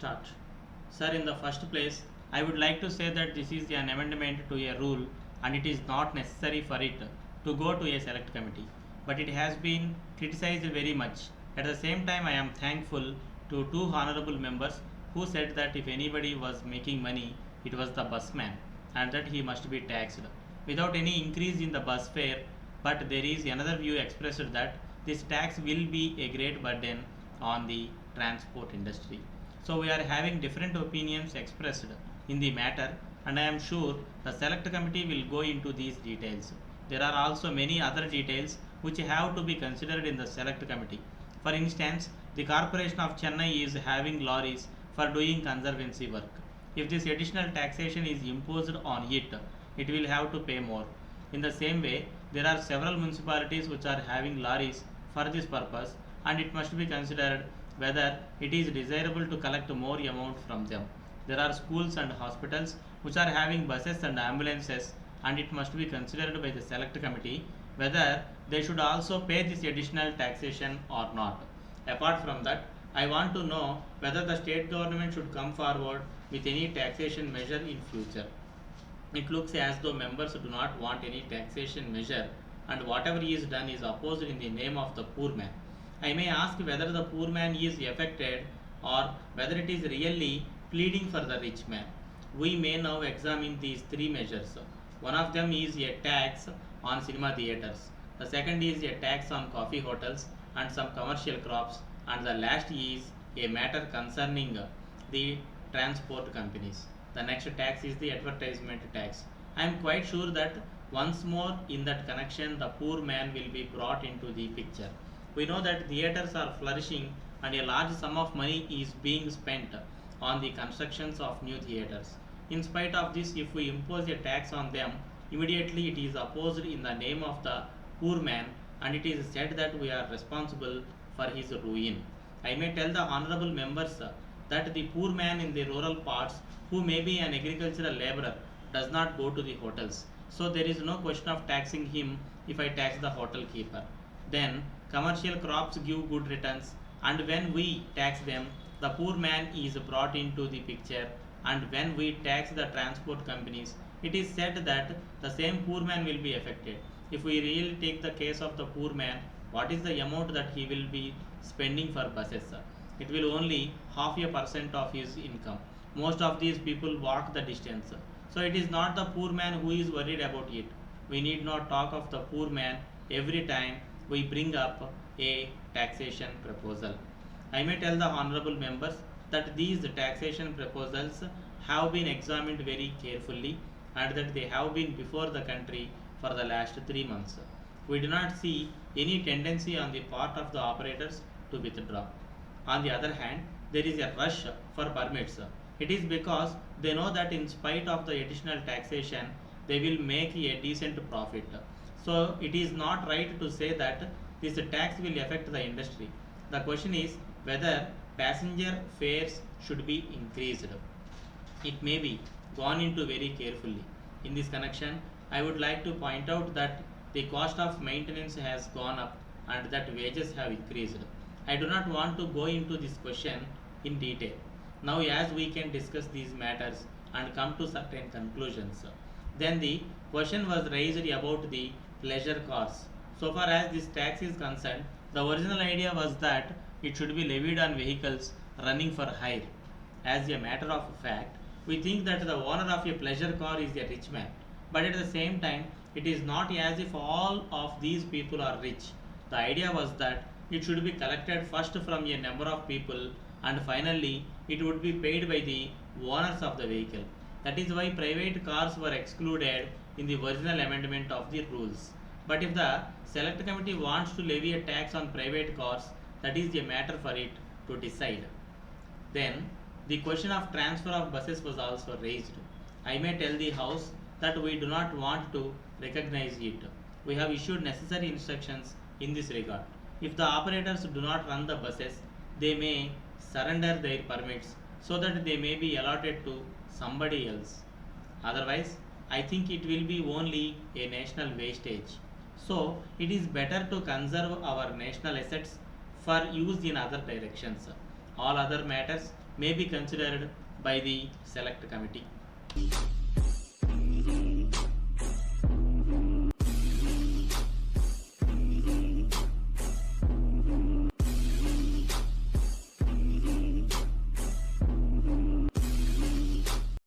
start. Sir, in the first place, I would like to say that this is an amendment to a rule and it is not necessary for it to go to a select committee. But it has been criticized very much. At the same time, I am thankful to two honorable members who said that if anybody was making money, it was the busman and that he must be taxed without any increase in the bus fare. But there is another view expressed that this tax will be a great burden on the transport industry. So we are having different opinions expressed in the matter, and I am sure the select committee will go into these details. There are also many other details which have to be considered in the select committee. For instance, the Corporation of Chennai is having lorries for doing conservancy work. If this additional taxation is imposed on it, it will have to pay more. In the same way, there are several municipalities which are having lorries for this purpose, and it must be considered whether it is desirable to collect more amount from them. There are schools and hospitals which are having buses and ambulances, and it must be considered by the select committee whether they should also pay this additional taxation or not. Apart from that, I want to know whether the state government should come forward with any taxation measure in future. It looks as though members do not want any taxation measure, and whatever is done is opposed in the name of the poor man. I may ask whether the poor man is affected or whether it is really pleading for the rich man. We may now examine these three measures. One of them is a tax on cinema theatres, the second is a tax on coffee hotels and some commercial crops, and the last is a matter concerning the transport companies. The next tax is the advertisement tax. I am quite sure that once more in that connection the poor man will be brought into the picture. We know that theatres are flourishing and a large sum of money is being spent on the constructions of new theatres. In spite of this, if we impose a tax on them, immediately it is opposed in the name of the poor man, and it is said that we are responsible for his ruin. I may tell the honorable members that the poor man in the rural parts who may be an agricultural labourer does not go to the hotels. So there is no question of taxing him if I tax the hotel keeper. Then commercial crops give good returns, and when we tax them, the poor man is brought into the picture, and when we tax the transport companies, it is said that the same poor man will be affected. If we really take the case of the poor man, what is the amount that he will be spending for buses? It will only half a percent of his income. Most of these people walk the distance. So it is not the poor man who is worried about it. We need not talk of the poor man every time we bring up a taxation proposal. I may tell the honorable members that these taxation proposals have been examined very carefully and that they have been before the country for the last 3 months. We do not see any tendency on the part of the operators to withdraw. On the other hand, there is a rush for permits. It is because they know that in spite of the additional taxation, they will make a decent profit. So it is not right to say that this tax will affect the industry. The question is whether passenger fares should be increased. It may be gone into very carefully. In this connection, I would like to point out that the cost of maintenance has gone up and that wages have increased. I do not want to go into this question in detail. Now, as we can discuss these matters and come to certain conclusions. Then the question was raised about the pleasure cars. So far as this tax is concerned, the original idea was that it should be levied on vehicles running for hire. As a matter of fact, we think that the owner of a pleasure car is a rich man. But at the same time, it is not as if all of these people are rich. The idea was that it should be collected first from a number of people and finally it would be paid by the owners of the vehicle. That is why private cars were excluded in the original amendment of the rules. But if the select committee wants to levy a tax on private cars, that is a matter for it to decide. Then the question of transfer of buses was also raised. I may tell the House that we do not want to recognize it. We have issued necessary instructions in this regard. If the operators do not run the buses, they may surrender their permits so that they may be allotted to somebody else. Otherwise, I think it will be only a national wastage. So, it is better to conserve our national assets for use in other directions. All other matters may be considered by the select committee.